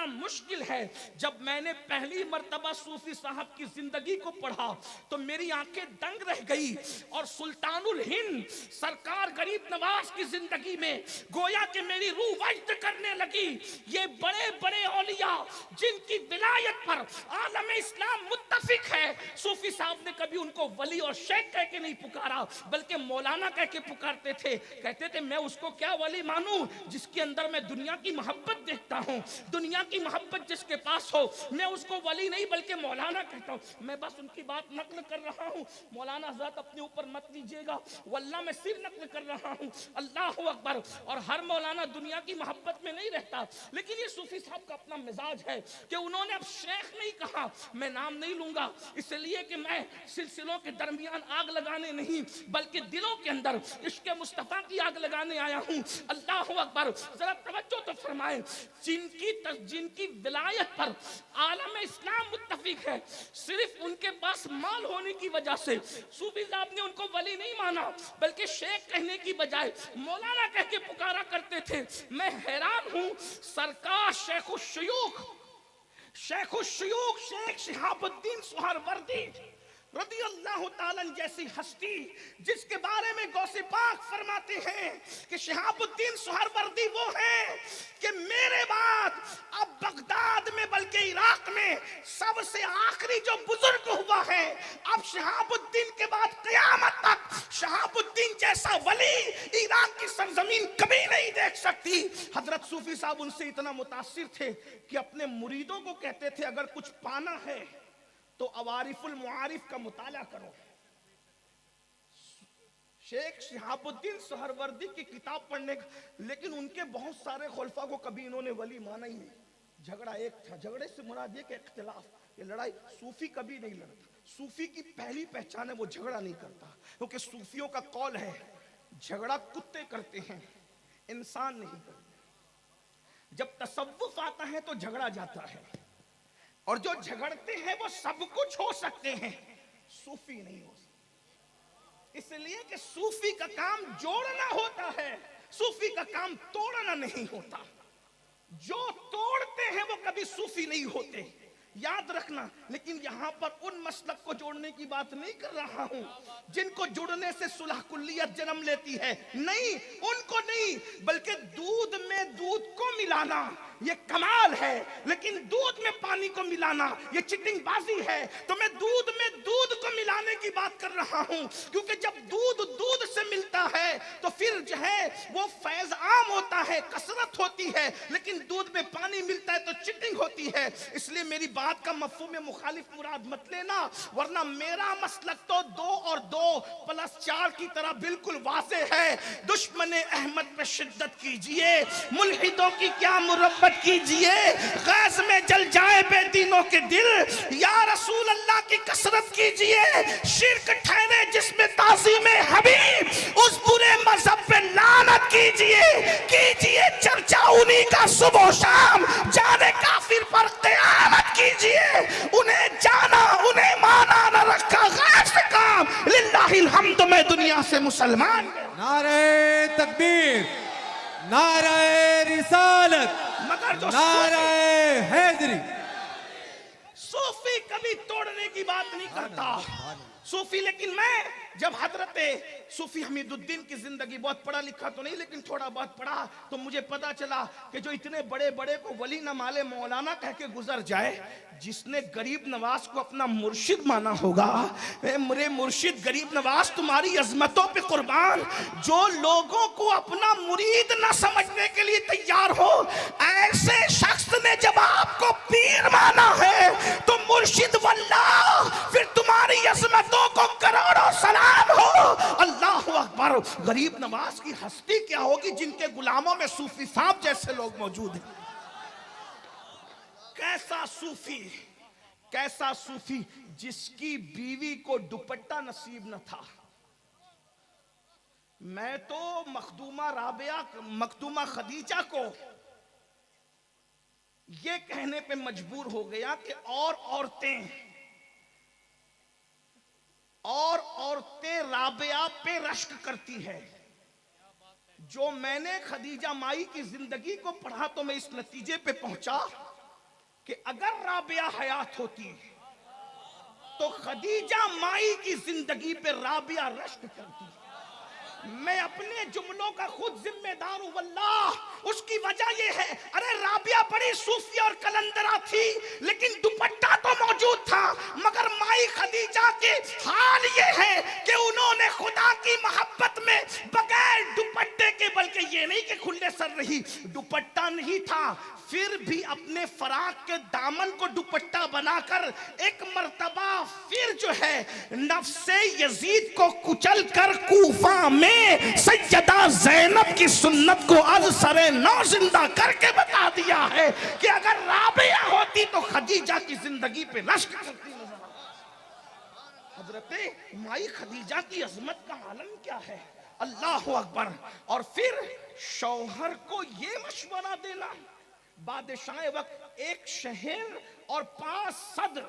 कितना मुश्किल है। जब मैंने पहली मर्तबा सूफी साहब की जिंदगी को पढ़ा तो मेरी आंखें दंग रह गई। और सुल्तानुल हिंद सरकार गरीब नवाज की जिंदगी में गोया कि मेरी रूह वज्द करने लगी। ये बड़े बड़े औलिया जिनकी विलायत पर आलम इस्लाम मुत्तफिक है, सूफी साहब ने कभी उनको वली और शेख कह के नहीं पुकारा, बल्कि मौलाना कह के पुकारते थे। कहते थे मैं उसको क्या वली मानूं जिसके अंदर मैं दुनिया की मोहब्बत देखता हूं। दुनिया की मोहब्बत जिसके पास हो मैं उसको वली नहीं बल्कि मौलाना कहता हूं। मैं बस उनकी बात नकल कर रहा हूं, मौलाना हज़रत अपने ऊपर मत लीजिएगा, वल्लाह मैं सिर्फ नकल कर रहा हूं। अल्लाह अकबर। और हर मौलाना दुनिया की मोहब्बत में नहीं रहता, लेकिन ये सूफी साहब का अपना मिजाज है कि उन्होंने अब शेख नहीं कहा। मैं नाम नहीं लूंगा इसलिए कि मैं सिलसिलों के दरमियान आग लगाने नहीं बल्कि दिलों के अंदर इश्क मुस्तफा की आग लगाने आया हूं। अल्लाह अकबर। जरा तवज्जो तो फरमाएं, जिनकी विलायत पर आलम इस्लाम मुत्तफिक है, सिर्फ उनके पास माल होने की वजह से सूफी साहब ने उनको वली नहीं माना बल्कि शेख कहने की बजाय मौलाना कह के पुकारा करते थे। मैं हैरान हूं, सरकार शेख शिहाबुद्दीन सुहरवर्दी रदी अल्लाह ताला जैसी हस्ती जिसके बारे में गौसे पाक फरमाते हैं कि शिहाबुद्दीन सुहरवर्दी वो है कि मेरे बाद अब बगदाद में बल्कि इराक में सबसे आखिरी जो बुजुर्ग हुआ है, अब शिहाबुद्दीन के बाद क़यामत तक शिहाबुद्दीन जैसा वली इराक की सरजमीन कभी नहीं देख सकती। हजरत सूफी साहब उनसे इतना मुतासिर थे कि अपने मुरीदों को कहते थे अगर कुछ पाना है तो अवारिफुल मुआरिफ का मुताला करो। शेख शिहाबुद्दीन सुहरवर्दी की किताब पढ़ने का, लेकिन उनके बहुत सारे खुलफा को कभी इन्होंने वली माना ही नहीं। झगड़ा एक था, झगड़े से मुराद ये कि इख्तिलाफ, ये लड़ाई। सूफी कभी नहीं लड़ता, सूफी की पहली पहचान है वो झगड़ा नहीं करता, क्योंकि सूफियों का कौल है झगड़ा कुत्ते करते हैं, इंसान नहीं करते। जब तसव्वुफ आता है तो झगड़ा जाता है, और जो झगड़ते हैं वो सब कुछ हो सकते हैं, सूफी नहीं हो सकते। इसलिए कि सूफी का काम जोड़ना होता है, सूफी का काम तोड़ना नहीं होता। जो तोड़ते हैं वो कभी सूफी नहीं होते, याद रखना। लेकिन यहां पर उन मसलक को जोड़ने की बात नहीं कर रहा हूं जिनको जुड़ने से सुलह कुल्लियत जन्म लेती है, नहीं, उनको नहीं, बल्कि दूध में दूध को मिलाना ये कमाल है, लेकिन दूध में पानी को मिलाना ये चिटिंग बाजी है। तो मैं दूध में दूध को मिलाने की बात कर रहा हूं, क्योंकि जब दूध दूध से मिलता है तो फिर जो है वो फैज आम होता है, कसरत होती है, लेकिन दूध में पानी मिलता है तो चिटिंग होती है। इसलिए मेरी बात का मफहूम मुखालिफ मुराद मत लेना, वरना मेरा मसलक तो 2 और 2 + 4 की तरह बिल्कुल वाज़े है। दुश्मन अहमद पे शिद्दत कीजिए, मुल्हिदों की क्या मुरब्बत कीजिए, गैस में जल जाए बेदीनों के दिल, या रसूल अल्लाह की कसरत कीजिए। शिर्क ठहरे जिसमें ताज़ीम हबीब, उस बुरे मजहब पे लानत कीजिए चर्चा उन्हीं का सुबह शाम, जाने काफिर पर क़यामत कीजिए। उन्हें जाना उन्हें माना न रखा गैर से काम, लिल्लाहिल हम्द। मैं दुनिया से मुसलमान। नारे तकबीर, नारे रिसालत, मगर जो नारे हैदरी। सूफी कभी तोड़ने की बात नहीं करता सूफी। लेकिन मैं जब हजरत सूफी हमीदुद्दीन की जिंदगी, बहुत पढ़ा लिखा तो नहीं लेकिन थोड़ा बहुत पढ़ा, तो मुझे पता चला कि जो इतने बड़े बड़े को वली न माले मौलाना कह के गुजर जाए, जिसने गरीब नवाज को अपना मुर्शिद माना होगा, मेरे मुर्शिद गरीब नवाज तुम्हारी अजमतों पे कुर्बान, जो लोगों को अपना मुरीद न समझने के लिए तैयार हो, ऐसे शख्स ने जब आपको पीर माना है तो मुर्शिद वल्लाह, फिर तुम्हारी अजमतों को करोड़ों सलाम हो। अल्लाह अकबर। गरीब नवाज की हस्ती क्या होगी जिनके गुलामों में सूफी साहब जैसे लोग मौजूद हैं। कैसा सूफी जिसकी बीवी को दुपट्टा नसीब न था। मैं तो मखदूमा खदीजा को ये कहने पे मजबूर हो गया कि और औरतें राबिया पे रश्क करती है। जो मैंने खदीजा माई की जिंदगी को पढ़ा तो मैं इस नतीजे पे पहुंचा कि अगर राबिया हयात होती तो खदीजा माई की जिंदगी पे राबिया रश्क करती। मैं अपने जुमलों का खुद जिम्मेदार हूं वल्लाह। उसकी वजह यह है, अरे राबिया बड़ी सूफी और कलंदरा थी, लेकिन दुपट्टा तो मौजूद था। मगर माई खदीजा के हाल ये है कि उन्होंने खुदा की मोहब्बत में बगैर दुपट्टे के, बल्कि ये नहीं कि खुले सर रही, दुपट्टा नहीं था, फिर भी अपने फराक के दामन को दुपट्टा बनाकर एक मर्तबा फिर जो है नफ्से यजीद को कुचल कर कूफा में सैयदा ज़ैनब की सुन्नत को आज सरे नौ जिंदा करके बता दिया है कि अगर राबिया होती तो खदीजा की जिंदगी पे रश्क करती नजर आती। हजरत माई खदीजा की अजमत का आलम क्या है, अल्लाह अकबर। और फिर शौहर को ये मशवरा देना, बादशाह वक्त एक शहर और 5 सदर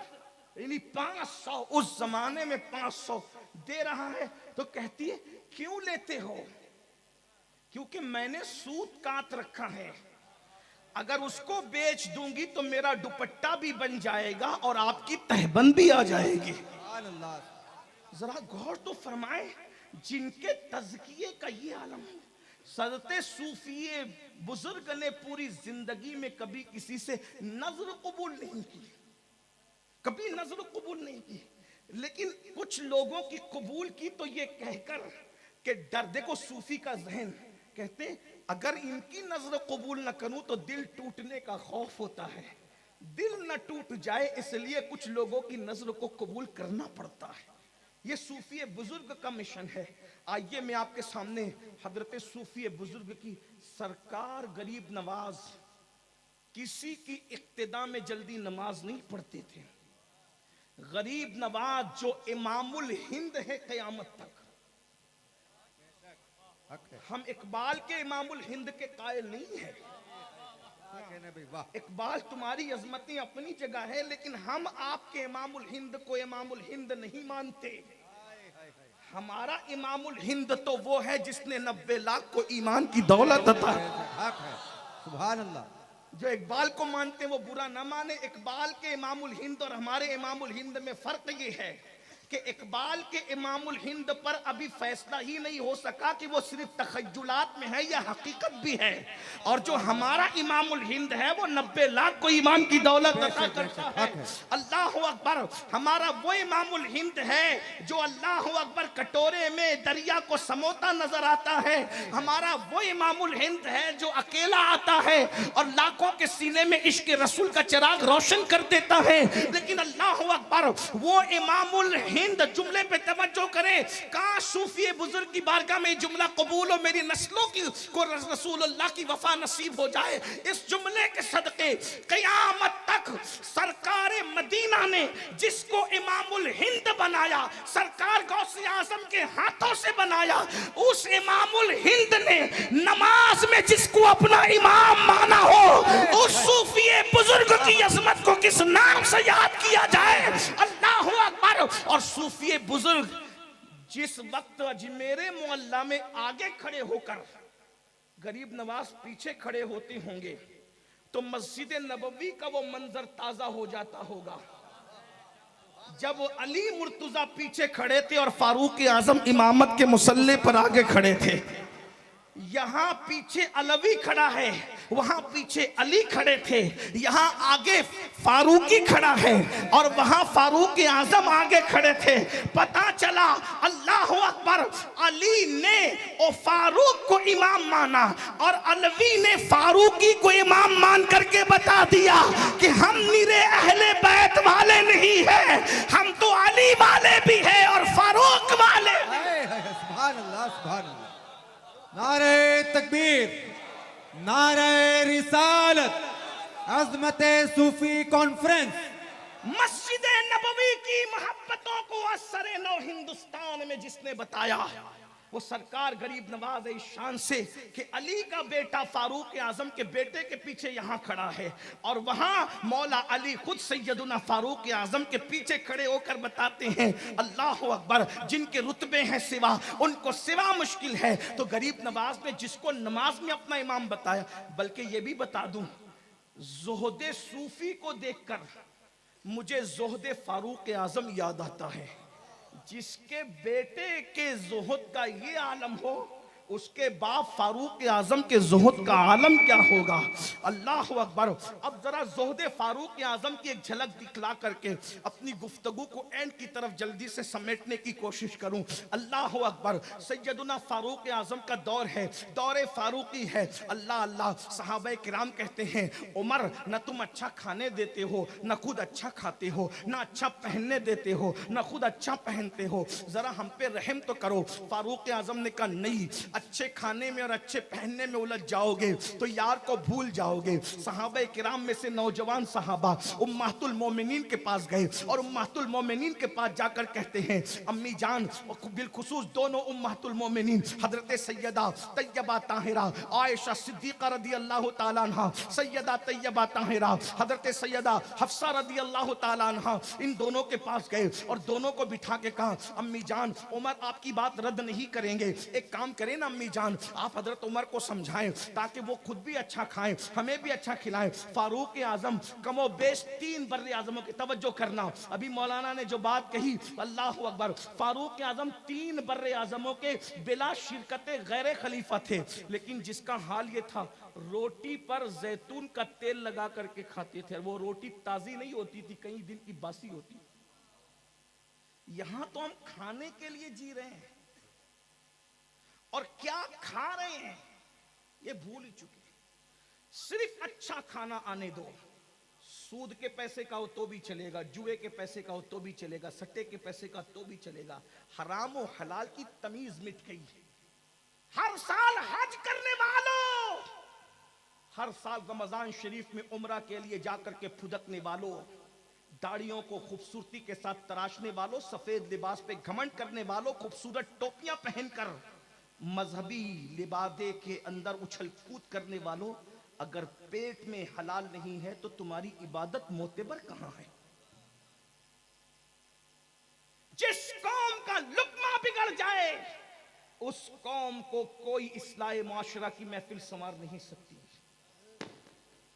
यानी 500, उस जमाने में 500 दे रहा है, तो कहती है क्यों लेते हो? क्योंकि मैंने सूत काट रखा है, अगर उसको बेच दूंगी तो मेरा दुपट्टा भी बन जाएगा और आपकी तहबंद भी आ जाएगी। जरा गौर तो फरमाए, जिनके तज़किये का ये आलम है। सदते सूफिये बुजुर्ग ने पूरी जिंदगी में कभी किसी से नजर कबूल नहीं की, कभी नजर कबूल नहीं की, लेकिन कुछ लोगों की कबूल की तो ये कहकर कि डर, देखो सूफी का जहन, कहते अगर इनकी नजर कबूल न करूं तो दिल टूटने का खौफ होता है, दिल न टूट जाए इसलिए कुछ लोगों की नजर को कबूल करना पड़ता है। ये सूफी बुजुर्ग का मिशन है। आइए मैं आपके सामने हजरत सूफी बुजुर्ग की सरकार गरीब नवाज, किसी की इक्तिदा में जल्दी नमाज नहीं पढ़ते थे, गरीब नवाज जो इमामुल हिंद है क़यामत तक। हम इकबाल के इमामुल हिंद के कायल नहीं है, इकबाल तुम्हारी अजमतें अपनी जगह है, लेकिन हम आपके इमामुल हिंद को इमामुल हिंद नहीं मानते। हमारा इमामुल हिंद तो वो है जिसने 90 लाख को ईमान की दौलत अता है। सुभान अल्लाह। जो इकबाल को मानते हैं वो बुरा ना माने। इकबाल के इमामुल हिंद और हमारे इमामुल हिंद में फर्क ये है कि इकबाल के इमामुल हिंद पर अभी फैसला ही नहीं हो सका कि वो सिर्फ तखय्युलात में है या हकीकत भी है, और जो हमारा इमामुल हिंद है वो 90 लाख को ईमान की दौलत अता करता है। अल्लाह अकबर। हमारा वो इमामुल हिंद है जो अल्लाह अकबर कटोरे में दरिया को समोता नजर आता है। हमारा वो इमामुल हिंद है जो अकेला आता है और लाखों के सीने में इश्क रसूल का चिराग रोशन कर देता है। लेकिन अल्लाह अकबर, वो इमामुल हिंद, जुमले पे तवज्जो करें, काश सूफी बुजुर्ग की बारगाह में जुमला कबूल हो, मेरी नस्लों की को रसूलुल्लाह की वफा नसीब हो जाए। इस जुमले के सदके क़यामत तक सरकार मदीना ने जिसको इमामुल हिंद बनाया, सरकार गौसे आजम के हाथों से बनाया, उस इमामुल हिंद ने नमाज में जिसको अपना इमाम माना हो, उस सूफी बुजुर्ग की अजमत को किस नाम से याद किया जाए? अल्लाह अकबर। और सूफी बुजुर्ग जिस वक्त अजमेरे मोहल्ला में आगे खड़े होकर गरीब नवाज पीछे खड़े होते होंगे तो मस्जिद नबवी का वो मंजर ताजा हो जाता होगा जब वो अली मुर्तजा पीछे खड़े थे और फारूक आजम इमामत के मुसल्ले पर आगे खड़े थे। यहाँ पीछे अलवी खड़ा है, वहां पीछे अली खड़े थे, यहाँ आगे फारूकी खड़ा है और वहां फारूक आजम आगे खड़े थे। पता चला अल्लाह अकबर, अली ने और फारूक को इमाम माना और अलवी ने फारूकी को इमाम मान करके बता दिया कि हम निरे अहले बैत वाले नहीं है, हम तो अली वाले भी है और फारूक वाले। सुभान अल्लाह, सुभान अल्लाह। नारे तकबीर, नारे रिसालत, अज़मते सूफी कॉन्फ्रेंस। मस्जिद नबवी की मोहब्बतों को असरे नौ हिंदुस्तान में जिसने बताया वो सरकार गरीब नवाज इस शान से कि अली का बेटा फारूक आजम के बेटे के पीछे यहाँ खड़ा है और वहाँ मौला अली खुद सैयदुना फारूक आजम के पीछे खड़े होकर बताते हैं अल्लाह अकबर, जिनके रुतबे हैं सिवा उनको सिवा मुश्किल है। तो गरीब नवाज ने जिसको नमाज में अपना इमाम बताया, बल्कि ये भी बता दूं जोहदे सूफी को देखकर मुझे जोहदे फारूक आजम याद आता है। जिसके बेटे के जोहद का ये आलम हो, उसके बाप फारूक आजम के जोहद का आलम क्या होगा। अल्लाह अकबर। अब जरा जोहदे फारूक आजम की एक झलक दिखला करके अपनी गुफ्तगू को एंड की तरफ जल्दी से समेटने की कोशिश करूं। अल्लाह अकबर। सैयदुना फारूक आजम का दौर है, दौरे फारूकी है। अल्लाह अल्लाह। सहाबा किराम कहते हैं, उमर न तुम अच्छा खाने देते हो, न खुद अच्छा खाते हो, न अच्छा पहनने देते हो, न खुद अच्छा पहनते हो, जरा हम पे रहम तो करो। फारूक आजम ने कहा, नहीं, अच्छे खाने में और अच्छे पहनने में उलझ जाओगे तो यार को भूल जाओगे। सहाबा किराम में से नौजवान सहाबा उम्महातुल मोमिनीन के पास गए और उम्महातुल मोमिनीन के पास जाकर कहते हैं, अम्मी जान, बिलखुसूस दोनों उम्महातुल मोमिनीन हजरत सैयदा तैयबा ताहिरा आयशा सिद्दीका रदी अल्लाह ताला अन्हा, सैयदा तैयबा ताहिरा हजरत सैयदा हफ्सा रदी अल्लाह ताला अन्हा, इन दोनों के पास गए और दोनों को बिठा के कहा, अम्मी जान, उमर आपकी बात रद्द नहीं करेंगे, एक काम करें ना अम्मी जान, आप हजरत उमर को समझाएं ताकि वो खुद भी अच्छा खाएं, हमें भी अच्छा खिलाएं। फारूक आजम कमो बेश 3 बर्रे आजमों की तवज्जो करना, अभी मौलाना ने जो बात कही, अल्लाह अकबर, फारूक आजम 3 बर्रे आजमों के बिला शिरकत गैर खलीफा थे, लेकिन जिसका हाल ये था, रोटी पर जैतून का तेल लगा करके खाते थे। वो रोटी ताजी नहीं होती थी, कई दिन की बासी होती। यहां तो हम खाने के लिए जी रहे हैं और क्या खा रहे हैं ये भूल ही चुके। सिर्फ अच्छा खाना आने दो, सूद के पैसे का हो तो भी चलेगा, जुए के पैसे का हो तो भी चलेगा, सट्टे के पैसे का तो भी चलेगा। हराम और हलाल की तमीज मिट गई है। हर साल हज करने वालों, हर साल रमजान शरीफ में उम्रा के लिए जाकर के फुदकने वालों, दाढ़ियों को खूबसूरती के साथ तराशने वालों, सफेद लिबास पे घमंड करने वालों, खूबसूरत टोपियां पहनकर मजहबी लिबादे के अंदर उछल कूद करने वालों, अगर पेट में हलाल नहीं है तो तुम्हारी इबादत मोतेबर कहां है। जिस कौम का लुक्मा बिगड़ जाए उस कौम को कोई इस्लाह माशरा की महफिल संवार नहीं सकती।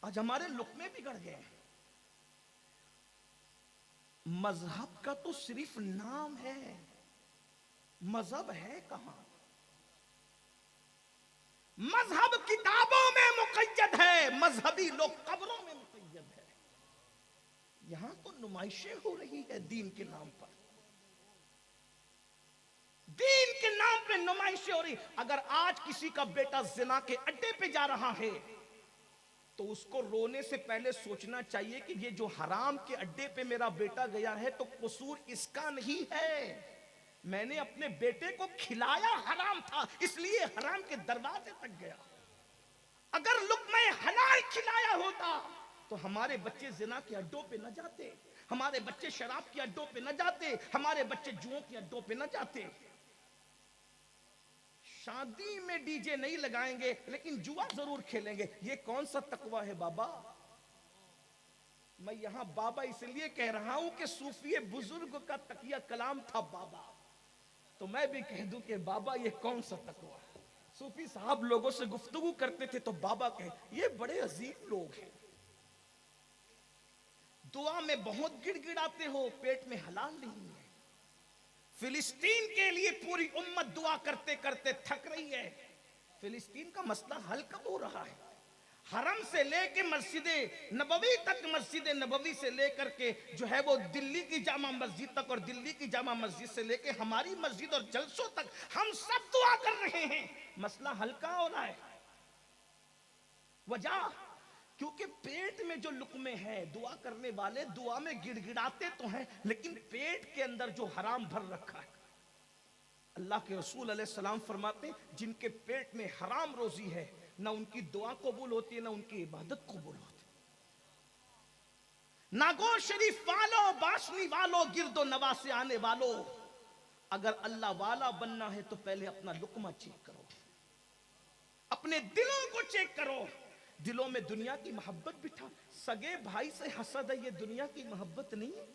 आज हमारे लुक्मे बिगड़ गए। मजहब का तो सिर्फ नाम है, मजहब है कहां। मजहब किताबों में मुक़य्यद है, मजहबी लोग कब्रों में मुक़य्यद है। यहां तो नुमाइशें हो रही है दीन के नाम पर, दीन के नाम पे नुमाइशें हो रही। अगर आज किसी का बेटा जिना के अड्डे पे जा रहा है तो उसको रोने से पहले सोचना चाहिए कि ये जो हराम के अड्डे पे मेरा बेटा गया है तो कसूर इसका नहीं है, मैंने अपने बेटे को खिलाया हराम था इसलिए हराम के दरवाजे तक गया। अगर लुक़्मा हलाल खिलाया होता तो हमारे बच्चे जिना के अड्डों पे न जाते, हमारे बच्चे शराब के अड्डों पे न जाते, हमारे बच्चे जुओं के अड्डों पे न जाते। शादी में डीजे नहीं लगाएंगे लेकिन जुआ जरूर खेलेंगे, ये कौन सा तकवा है बाबा। मैं यहां बाबा इसलिए कह रहा हूं कि सूफी बुजुर्ग का तकिया कलाम था बाबा, तो मैं भी कह दूं कि बाबा ये कौन सा तकवा है। सूफी साहब लोगों से गुफ्तगू करते थे तो बाबा कहे ये बड़े अजीब लोग हैं, दुआ में बहुत गिड़गिड़ाते हो, पेट में हलाल नहीं है। फिलिस्तीन के लिए पूरी उम्मत दुआ करते करते थक रही है, फिलिस्तीन का मसला हल कब हो रहा है। हरम से लेके मस्जिद नबवी तक, मस्जिद नबवी से लेकर के जो है वो दिल्ली की जामा मस्जिद तक, और दिल्ली की जामा मस्जिद से लेके हमारी मस्जिद और जलसों तक हम सब दुआ कर रहे हैं, मसला हल कहां हो रहा है। वजह क्योंकि पेट में जो लुक़्मे हैं, दुआ करने वाले दुआ में गिड़गिड़ाते तो हैं लेकिन पेट के अंदर जो हराम भर रखा है। अल्लाह के रसूल अलैहिस्सलाम फरमाते हैं जिनके पेट में हराम रोजी है ना उनकी दुआ कबूल होती है ना उनकी इबादत कबूल होती। नागोर शरीफ वालों, बासनी वालों, गिरदो नवा से आने वालों, अगर अल्लाह वाला बनना है तो पहले अपना लुक़मा चेक करो, अपने दिलों को चेक करो। दिलों में दुनिया की मोहब्बत बिठा, सगे भाई से हसद है ये दुनिया की मोहब्बत नहीं है,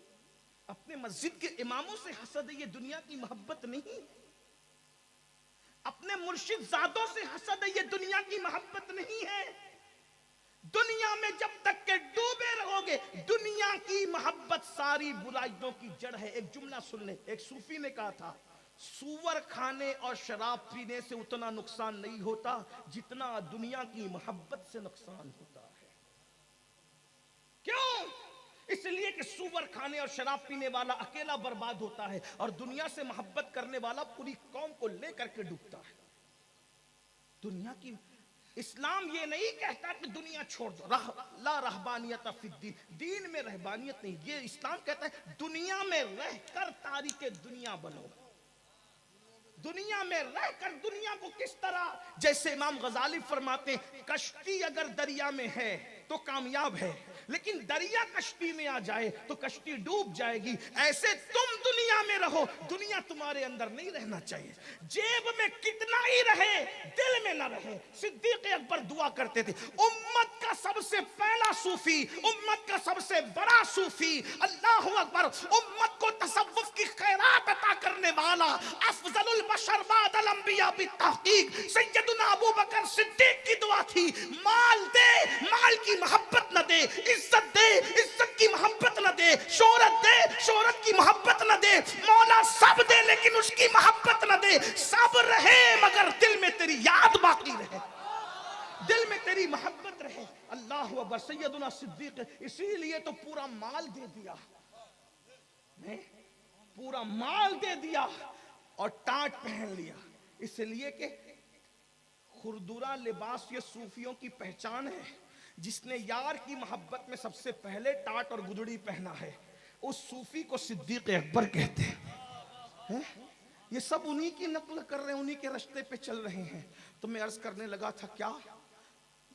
अपने मस्जिद के इमामों से हसद है ये दुनिया की मोहब्बत नहीं, अपने मुर्शिद ज़ादों से हसद है ये दुनिया की मोहब्बत नहीं है। दुनिया में जब तक के डूबे रहोगे, दुनिया की मोहब्बत सारी बुराइयों की जड़ है। एक जुमला सुन ले, एक सूफी ने कहा था, सूअर खाने और शराब पीने से उतना नुकसान नहीं होता जितना दुनिया की मोहब्बत से नुकसान होता है। क्यों? इसलिए कि सूअर खाने और शराब पीने वाला अकेला बर्बाद होता है और दुनिया से मोहब्बत करने वाला पूरी कौम को लेकर के डूबता है। दुनिया की इस्लाम ये नहीं कहता कि दुनिया छोड़ दो, ला रहबानियत फिद्दीन, दीन में रहबानियत नहीं। ये इस्लाम कहता है दुनिया में रहकर तारीके दुनिया बनो। दुनिया में रहकर दुनिया को किस तरह, जैसे इमाम गजाली फरमाते हैं, कश्ती अगर दरिया में है तो कामयाब है, लेकिन दरिया कश्ती में आ जाए तो कश्ती डूब जाएगी। ऐसे तुम दुनिया में रहो, दुनिया तुम्हारे अंदर नहीं रहना चाहिए। जेब में कितना ही रहे, दिल में ना रहे। सिद्दीक अकबर दुआ करते थे, उम्मत का सबसे पहला सूफी, उम्मत का सबसे बड़ा सूफी, अल्लाह अकबर, उम्मत को तसव्वुफ की खैरात अता करने वाला, अफजलुल बशर बादल अंबिया बितहकीक सैयदुना अबू बकर सिद्दीक की दुआ थी, माल दे, माल की मोहब्बत न दे, इज्जत दे, इज्जत की मोहब्बत न दे, शोहरत दे, शोहरत की मोहब्बत न दे, मौला सब दे लेकिन उसकी मोहब्बत न दे। सब रहे मगर दिल में तेरी याद बाकी रहे, दिल में तेरी मोहब्बत रहे। अल्लाह अकबर, सैयदुना सिद्दीक, इसीलिए तो पूरा माल दे दिया, पूरा माल दे दिया और टाट पहन लिया, इसलिए कि खुरदुरा लिबास ये सूफियों की पहचान है। जिसने यार की मोहब्बत में सबसे पहले टाट और गुदड़ी पहना है, उस सूफी को सिद्दीक अकबर कहते हैं। ये सब उन्हीं की नकल कर रहे हैं, उन्हीं के रास्ते पे चल रहे हैं। तो मैं अर्ज करने लगा था, क्या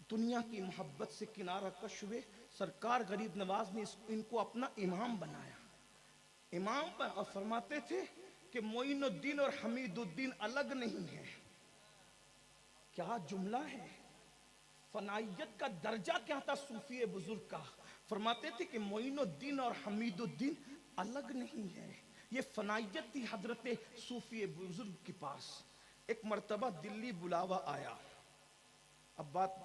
दुनिया की मोहब्बत से किनारा कश हुए, सरकार गरीब नवाज ने इनको अपना इमाम बनाया, इमाम पर, और फरमाते थे कि मोइनुद्दीन और हमीदुद्दीन अलग नहीं है। क्या जुमला है, फनाइयत का दर्जा क्या था सूफी बुजुर्ग का। फरमाते थे कि मोइनुद्दीन और हमीदुद्दीन अलग नहीं है, ये फनाइयत थी हजरत सूफी बुजुर्ग के पास। एक मर्तबा दिल्ली बुलावा आया, अब बात